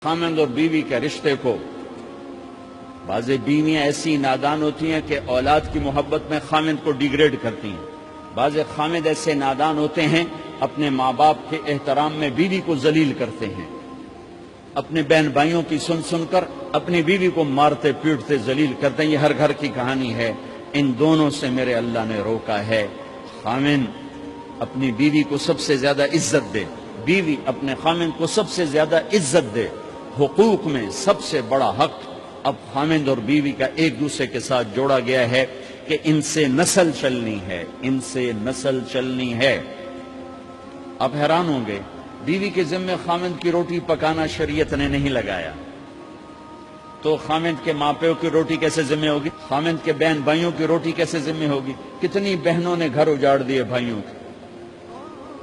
خامند اور بیوی کے رشتے کو، بعض بیویاں ایسی نادان ہوتی ہیں کہ اولاد کی محبت میں خامند کو ڈیگریڈ کرتی ہیں، بعض خامد ایسے نادان ہوتے ہیں اپنے ماں باپ کے احترام میں بیوی کو ذلیل کرتے ہیں، اپنے بہن بھائیوں کی سن سن کر اپنی بیوی کو مارتے پیٹتے ذلیل کرتے ہیں۔ یہ ہر گھر کی کہانی ہے۔ ان دونوں سے میرے اللہ نے روکا ہے۔ خامند اپنی بیوی کو سب سے زیادہ عزت دے، بیوی اپنے خامند کو سب سے زیادہ عزت دے۔ حقوق میں سب سے بڑا حق اب خامند اور بیوی کا ایک دوسرے کے ساتھ جوڑا گیا ہے کہ ان سے نسل چلنی ہے، ان سے نسل چلنی ہے۔ آپ حیران ہوں گے، بیوی کے ذمہ خامند کی روٹی پکانا شریعت نے نہیں لگایا، تو خامند کے ماں پیو کی روٹی کیسے ذمہ ہوگی؟ خامند کے بہن بھائیوں کی روٹی کیسے ذمہ ہوگی؟ کتنی بہنوں نے گھر اجاڑ دیے بھائیوں کے،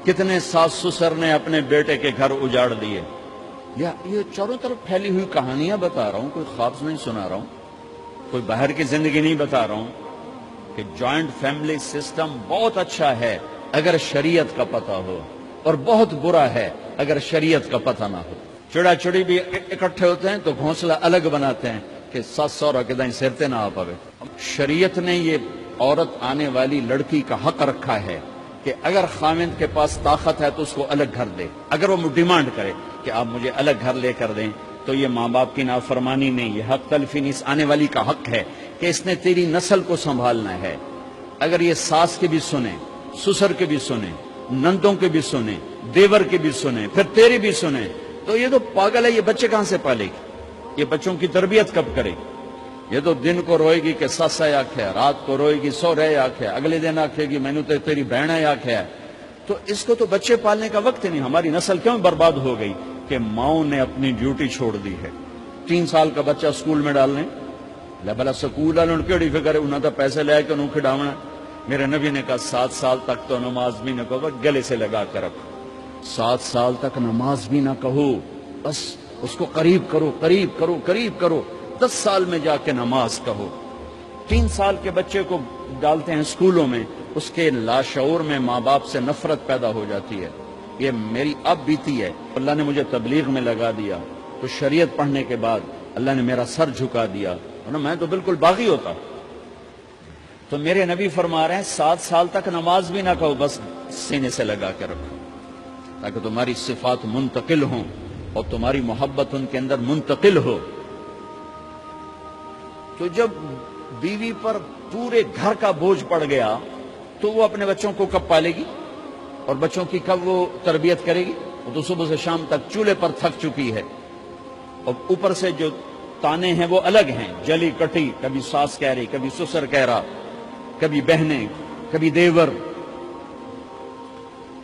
کتنے ساس سسر نے اپنے بیٹے کے گھر اجاڑ دیے۔ یہ چاروں طرف پھیلی ہوئی کہانیاں بتا رہا ہوں، کوئی خواب نہیں سنا رہا ہوں، کوئی باہر کی زندگی نہیں بتا رہا ہوں کہ جوائنٹ فیملی سسٹم بہت اچھا ہے اگر شریعت کا پتہ ہو، اور بہت برا ہے اگر شریعت کا پتہ نہ ہو۔ چڑا چڑی بھی اکٹھے ہوتے ہیں تو گھونسلہ الگ بناتے ہیں کہ ساس سورا کے دائیں سرتے نہ آ پاوے۔ شریعت نے یہ عورت آنے والی لڑکی کا حق رکھا ہے کہ اگر خامند کے پاس طاقت ہے تو اس کو الگ گھر دے۔ اگر وہ ڈیمانڈ کرے کہ آپ مجھے الگ گھر لے کر دیں تو یہ ماں باپ کی نافرمانی نہیں، یہ حق تلفی نہیں، اس آنے والی کا حق ہے کہ اس نے تیری نسل کو سنبھالنا ہے۔ اگر یہ ساس کے بھی سنیں، سسر کے بھی سنیں، نندوں کے بھی سنیں، دیور کے بھی سنیں، پھر تیری بھی سنیں، تو یہ تو پاگل ہے، یہ بچے کہاں سے پالے گی؟ یہ بچوں کی تربیت کب کرے گی؟ یہ تو دن کو روئے گی کہ سس ہے آکھے، رات کو روئے گی سو رہے آکھے، اگلے دن آکھے گی میں نے تو تیری بہن ہے آکھے ہے۔ تو اس کو تو بچے پالنے کا وقت ہی نہیں۔ ہماری نسل کیوں برباد ہو گئی؟ کہ ماؤں نے اپنی ڈیوٹی چھوڑ دی ہے۔ 3 سال کا بچہ سکول میں ڈالنے بھلا سکول والوں کیڑی فکر ہے، انہوں نے پیسے لے کے انہوں کھڈاونا۔ میرے نبی نے کہا 7 سال تک تو نماز بھی نہ کہو، گلے سے لگا کر رکھو۔ 7 سال تک نماز بھی نہ کہو، بس اس کو قریب کرو قریب کرو قریب کرو، 10 سال میں جا کے نماز کہو۔ 3 سال کے بچے کو ڈالتے ہیں اسکولوں میں، اس کے لاشعور میں ماں باپ سے نفرت پیدا ہو جاتی ہے۔ یہ میری اب بیتی ہے، اللہ نے مجھے تبلیغ میں لگا دیا تو شریعت پڑھنے کے بعد اللہ نے میرا سر جھکا دیا، ورنہ میں تو بالکل باغی ہوتا۔ تو میرے نبی فرما رہے ہیں 7 سال تک نماز بھی نہ کہو، بس سینے سے لگا کے رکھو تاکہ تمہاری صفات منتقل ہوں اور تمہاری محبت ان کے اندر منتقل ہو۔ تو جب بیوی پر پورے گھر کا بوجھ پڑ گیا تو وہ اپنے بچوں کو کب پالے گی اور بچوں کی کب وہ تربیت کرے گی؟ وہ تو صبح سے شام تک چولہے پر تھک چکی ہے، اور اوپر سے جو تانے ہیں وہ الگ ہیں، جلی کٹی، کبھی ساس کہہ رہی، کبھی سسر کہہ رہا، کبھی بہنیں، کبھی دیور،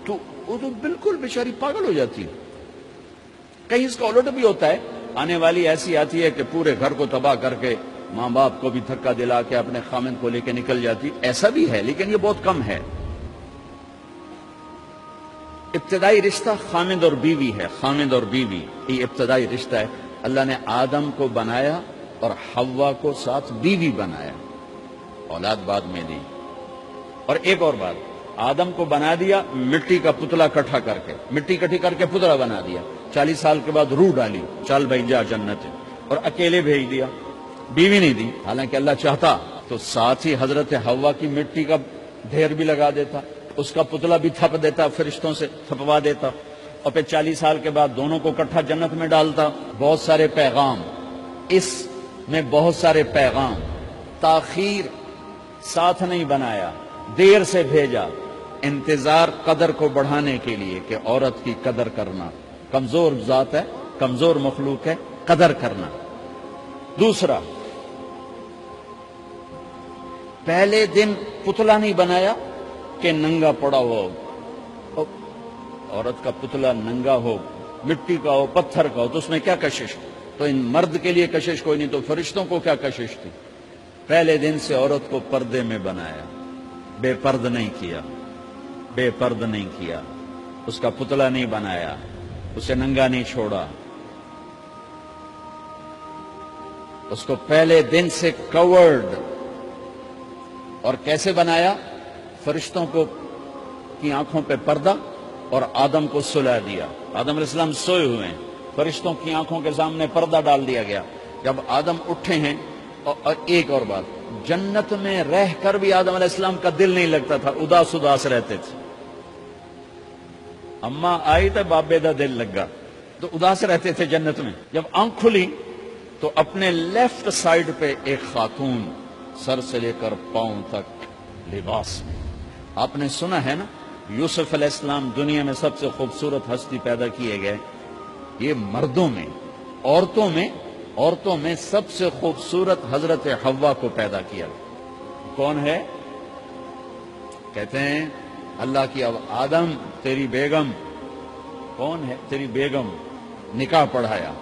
تو وہ تو بالکل بیچاری پاگل ہو جاتی ہے۔ کہیں اس کا الٹ بھی ہوتا ہے، آنے والی ایسی آتی ہے کہ پورے گھر کو تباہ کر کے ماں باپ کو بھی دھکا دلا کے اپنے خامند کو لے کے نکل جاتی، ایسا بھی ہے لیکن یہ بہت کم ہے۔ ابتدائی رشتہ خامند اور بیوی ہے، خامند اور بیوی یہ ابتدائی رشتہ ہے۔ اللہ نے آدم کو بنایا اور حوا کو ساتھ بیوی بنایا، اولاد بعد میں دی۔ اور ایک اور بات، آدم کو بنا دیا مٹی کا پتلا کٹھا کر کے، مٹی کٹھی کر کے پتلا بنا دیا، 40 سال کے بعد روح ڈالی، چل بھائی جا جنت، اور اکیلے بھیج دیا، بیوی نہیں دی۔ حالانکہ اللہ چاہتا تو ساتھ ہی حضرت حوا کی مٹی کا ڈھیر بھی لگا دیتا، اس کا پتلا بھی تھپ دیتا، فرشتوں سے تھپوا دیتا، اور پھر 40 سال کے بعد دونوں کو کٹھا جنت میں ڈالتا۔ بہت سارے پیغام، اس میں بہت سارے پیغام، تاخیر ساتھ نہیں بنایا، دیر سے بھیجا، انتظار قدر کو بڑھانے کے لیے کہ عورت کی قدر کرنا، کمزور ذات ہے، کمزور مخلوق ہے، قدر کرنا۔ دوسرا، پہلے دن پتلا نہیں بنایا کہ ننگا پڑا ہو، عورت کا پتلا ننگا ہو، مٹی کا ہو، پتھر کا ہو، تو اس میں کیا کشش؟ تو ان مرد کے لیے کشش کوئی نہیں، تو فرشتوں کو کیا کشش تھی؟ پہلے دن سے عورت کو پردے میں بنایا، بے پرد نہیں کیا، بے پرد نہیں کیا، اس کا پتلا نہیں بنایا، اسے ننگا نہیں چھوڑا، اس کو پہلے دن سے کورڈ۔ اور کیسے بنایا؟ فرشتوں کو کی آنکھوں پہ پردہ اور آدم کو سلا دیا۔ آدم علیہ السلام سوئے ہوئے ہیں، فرشتوں کی آنکھوں کے سامنے پردہ ڈال دیا گیا. جب آدم اٹھے ہیں. اور ایک اور بات، جنت میں رہ کر بھی آدم علیہ السلام کا دل نہیں لگتا تھا، اداس اداس رہتے تھے. اماں آئی تو بابے دا دل لگا، تو اداس رہتے تھے جنت میں. جب آنکھ کھلی تو اپنے لیفٹ سائیڈ پہ ایک خاتون سر سے لے کر پاؤں تک لباس میں. آپ نے سنا ہے نا، یوسف علیہ السلام دنیا میں سب سے خوبصورت ہستی پیدا کیے گئے. یہ مردوں میں، عورتوں میں سب سے خوبصورت حضرت حوا کو پیدا کیا. کون ہے؟ کہتے ہیں اللہ کی. اب آدم تیری بیگم کون ہے؟ تیری بیگم. نکاح پڑھایا.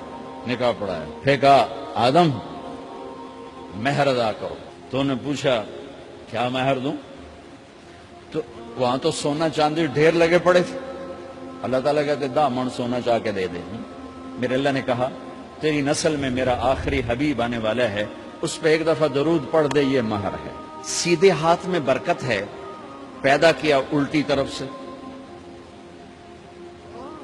پھر کہا آدم مہر ادا کرو. تو نے پوچھا کیا مہر دوں؟ تو وہاں تو سونا چاندی ڈھیر لگے پڑے تھے. اللہ تعالیٰ کہتے دا من سونا چاہ کے دے دے. میرے اللہ نے کہا تیری نسل میں میرا آخری حبیب آنے والا ہے، اس پہ ایک دفعہ درود پڑھ دے، یہ مہر ہے. سیدھے ہاتھ میں برکت ہے. پیدا کیا الٹی طرف سے.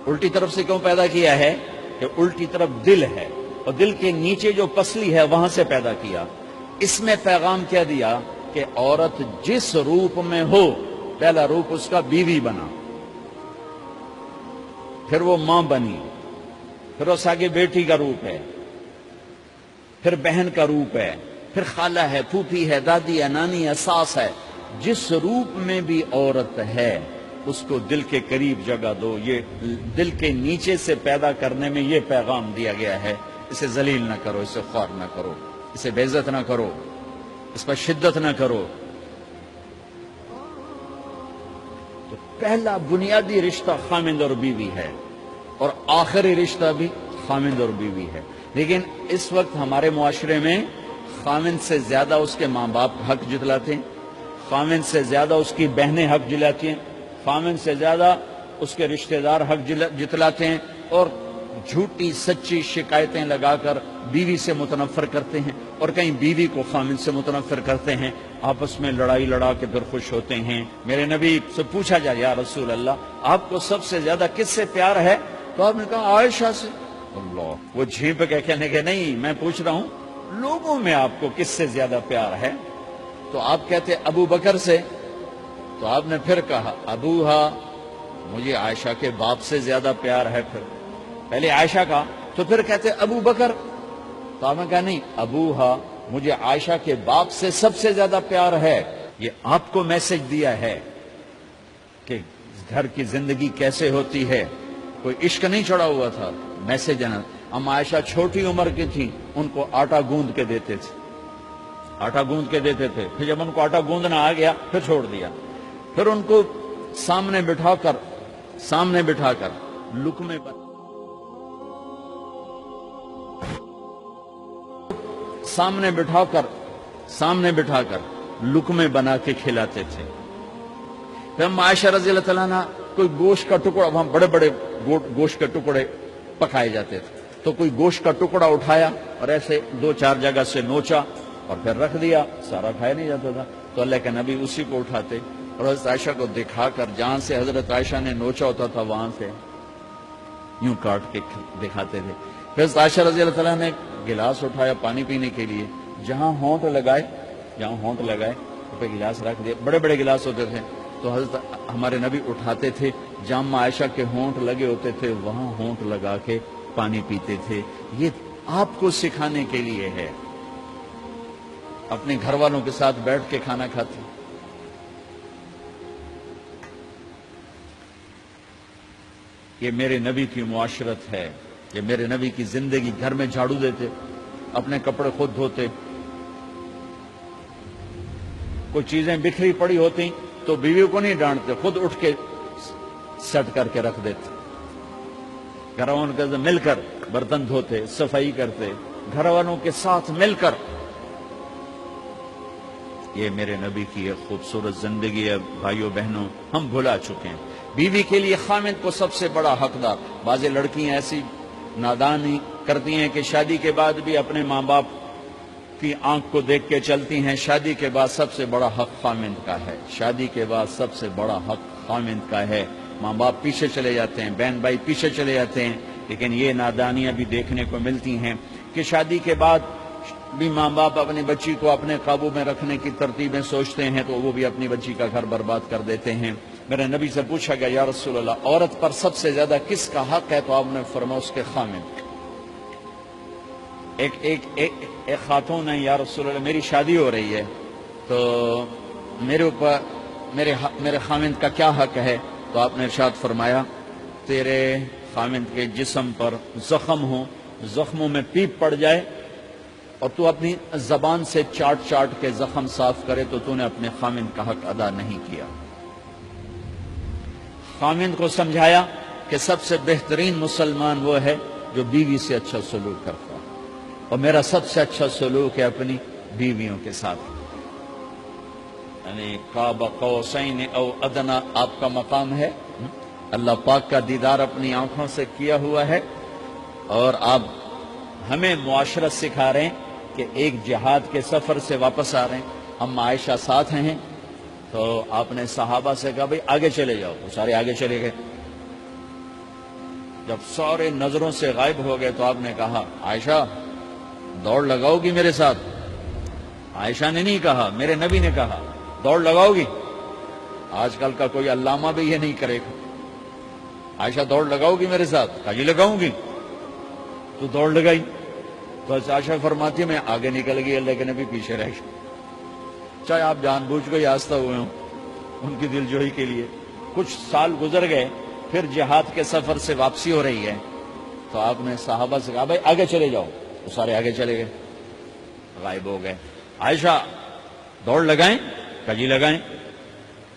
الٹی طرف سے کیوں پیدا کیا ہے؟ کہ الٹی طرف دل ہے، اور دل کے نیچے جو پسلی ہے وہاں سے پیدا کیا. اس میں پیغام کیا دیا کہ عورت جس روپ میں ہو، پہلا روپ اس کا بیوی بنا، پھر وہ ماں بنی، پھر اس آگے بیٹی کا روپ ہے، پھر بہن کا روپ ہے، پھر خالہ ہے، پھوپھی ہے، دادی ہے، نانی ہے، ساس ہے. جس روپ میں بھی عورت ہے اس کو دل کے قریب جگہ دو. یہ دل کے نیچے سے پیدا کرنے میں یہ پیغام دیا گیا ہے. اسے ذلیل نہ کرو، اسے خوار نہ کرو، اسے بے عزت نہ کرو، اس پر شدت نہ کرو. تو پہلا بنیادی رشتہ خامند اور بیوی ہے، اور آخری رشتہ بھی خامند اور بیوی ہے. لیکن اس وقت ہمارے معاشرے میں خامند سے زیادہ اس کے ماں باپ حق جتلاتے ہیں، خامند سے زیادہ اس کی بہنیں حق جلاتی ہیں، خامند سے زیادہ اس کے رشتہ دار حق جتلاتے ہیں، اور جھوٹی سچی شکایتیں لگا کر بیوی سے متنفر کرتے ہیں، اور کہیں بیوی کو خامند سے متنفر کرتے ہیں. آپس میں لڑائی لڑا کے پھر خوش ہوتے ہیں. میرے نبی سے پوچھا جائے یا رسول اللہ آپ کو سب سے زیادہ کس سے پیار ہے؟ تو آپ نے کہا عائشہ سے. اللہ، وہ جھیپ کے کہنے کے نہیں، میں پوچھ رہا ہوں لوگوں میں آپ کو کس سے زیادہ پیار ہے؟ تو آپ کہتے ابو بکر سے. تو آپ نے پھر کہا ابوہا، مجھے عائشہ کے باپ سے زیادہ پیار ہے. پھر پہلے عائشہ کا، تو پھر کہتے ابو بکر. تو آپ نے کہا نہیں، ابوہا، مجھے عائشہ کے باپ سے سب سے زیادہ پیار ہے. یہ آپ کو میسج دیا ہے کہ گھر کی زندگی کیسے ہوتی ہے. کوئی عشق نہیں چڑھا ہوا تھا، میسج ہے نا. ہم عائشہ چھوٹی عمر کی تھی، ان کو آٹا گوندھ کے دیتے تھے، پھر جب ان کو آٹا گوندنا آ گیا پھر چھوڑ دیا. پھر ان کو سامنے بٹھا کر لقمے پر سامنے بٹھا کر لقمے بنا کے کھلاتے تھے. پھر ہم عائشہ رضی اللہ تعالیٰ عنہ کوئی گوشت کا ٹکڑا، وہاں بڑے بڑے گوشت کے ٹکڑے پکائے جاتے تھے، تو کوئی گوشت کا ٹکڑا اٹھایا اور ایسے 2-4 جگہ سے نوچا اور پھر رکھ دیا. سارا کھایا نہیں جاتا تھا، تو اللہ کے نبی اسی کو اٹھاتے اور حضرت عائشہ کو دکھا کر، جہاں سے حضرت عائشہ نے نوچا ہوتا تھا وہاں سے یوں کاٹ کے دکھاتے تھے. پھر حضرت عائشہ رضی اللہ تعالیٰ نے گلاس اٹھایا پانی پینے کے لیے، جہاں ہونٹ لگائے تو پہ گلاس رکھ دیا. بڑے بڑے گلاس ہوتے تھے، تو حضرت ہمارے نبی اٹھاتے تھے، جہاں عائشہ کے ہونٹ لگے ہوتے تھے وہاں ہونٹ لگا کے پانی پیتے تھے. یہ آپ کو سکھانے کے لیے ہے. اپنے گھر والوں کے ساتھ بیٹھ کے کھانا کھاتے. یہ میرے نبی کی معاشرت ہے، یہ میرے نبی کی زندگی. گھر میں جھاڑو دیتے، اپنے کپڑے خود دھوتے. کوئی چیزیں بکھری پڑی ہوتی تو بیوی کو نہیں ڈانٹتے، خود اٹھ کے سیٹ کر کے رکھ دیتے. گھر والوں کے ساتھ مل کر برتن دھوتے، صفائی کرتے، گھر والوں کے ساتھ مل کر. یہ میرے نبی کی ایک خوبصورت زندگی ہے. بھائیو بہنوں، ہم بھلا چکے ہیں. بیوی کے لیے خامد کو سب سے بڑا حقدار. بعض لڑکیاں ایسی نادانی کرتی ہیں کہ شادی کے بعد بھی اپنے ماں باپ کی آنکھ کو دیکھ کے چلتی ہیں. شادی کے بعد سب سے بڑا حق خامد کا ہے. شادی کے بعد سب سے بڑا حق خامد کا ہے. ماں باپ پیچھے چلے جاتے ہیں، بہن بھائی پیچھے چلے جاتے ہیں. لیکن یہ نادانیاں بھی دیکھنے کو ملتی ہیں کہ شادی کے بعد بھی ماں باپ اپنی بچی کو اپنے قابو میں رکھنے کی ترتیبیں سوچتے ہیں تو وہ بھی اپنی بچی کا گھر برباد کر دیتے ہیں۔ میرے نبی سے پوچھا گیا یا رسول اللہ عورت پر سب سے زیادہ کس کا حق ہے؟ تو آپ نے فرمایا اس کے خامد۔ ایک خاتون ہے، یا رسول اللہ میری شادی ہو رہی ہے تو میرے اوپر میرے خامد کا کیا حق ہے؟ تو آپ نے ارشاد فرمایا تیرے خامد کے جسم پر زخم ہو، زخموں میں پیپ پڑ جائے اور تو اپنی زبان سے چاٹ چاٹ کے زخم صاف کرے تو تو نے اپنے خامد کا حق ادا نہیں کیا۔ خامد کو سمجھایا کہ سب سے بہترین مسلمان وہ ہے جو بیوی سے اچھا سلوک کرتا ہے، اور میرا سب سے اچھا سلوک ہے اپنی بیویوں کے ساتھ، یعنی قاب قوسین او ادنا آپ کا مقام ہے، اللہ پاک کا دیدار اپنی آنکھوں سے کیا ہوا ہے، اور آپ ہمیں معاشرت سکھا رہے ہیں کہ ایک جہاد کے سفر سے واپس آ رہے ہیں، ہم عائشہ ساتھ ہیں، تو آپ نے صحابہ سے کہا بھئی آگے چلے جاؤ، تو سارے آگے چلے گئے۔ جب سارے نظروں سے غائب ہو گئے تو آپ نے کہا عائشہ دوڑ لگاؤ گی میرے ساتھ؟ عائشہ نے نہیں کہا، میرے نبی نے کہا دوڑ لگاؤ گی؟ آج کل کا کوئی علامہ بھی یہ نہیں کرے گا۔ عائشہ دوڑ لگاؤ گی میرے ساتھ؟ کہا جی لگاؤں گی۔ تو دوڑ لگائی تو عائشہ فرماتی ہے میں آگے نکل گئی، اللہ کے نبی پیچھے رہ گئے، چاہے آپ جان بوجھ کے آستہ ہوئے ہوں ان کی دل جوئی کے لیے۔ کچھ سال گزر گئے، پھر جہاد کے سفر سے واپسی ہو رہی ہے تو آپ نے صحابہ سے کہا بھائی آگے چلے جاؤ، تو سارے آگے چلے گئے، غائب ہو گئے۔ عائشہ دوڑ لگائیں؟ کہا جی لگائیں۔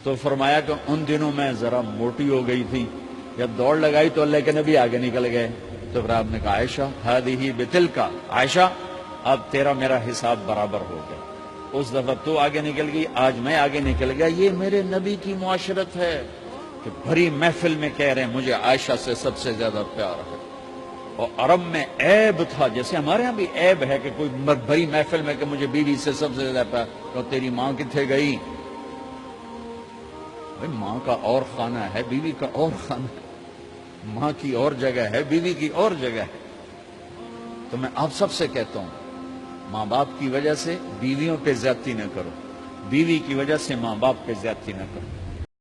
تو فرمایا کہ ان دنوں میں ذرا موٹی ہو گئی تھی، جب دوڑ لگائی تو اللہ کے نبی آگے نکل گئے، تو پھر آپ نے کہا عائشہ ہذہ بتلک، عائشہ اب تیرا میرا حساب برابر ہو گیا، اس دفعہ تو آگے نکل گئی، آج میں آگے نکل گیا۔ یہ میرے نبی کی معاشرت ہے کہ بھری محفل میں کہہ رہے ہیں مجھے عائشہ سے سب سے زیادہ پیار ہے، اور عرب میں عیب تھا، جیسے ہمارے ہاں بھی عیب ہے کہ کوئی بھری محفل میں کہ مجھے بیوی سے سب سے زیادہ پیار، تو تیری ماں کتنے گئی؟ بھائی ماں کا اور خانہ ہے، بیوی کا اور خانہ ہے، ماں کی اور جگہ ہے، بیوی کی اور جگہ ہے۔ تو میں آپ سب سے کہتا ہوں ماں باپ کی وجہ سے بیویوں پہ زیادتی نہ کرو، بیوی کی وجہ سے ماں باپ پہ زیادتی نہ کرو۔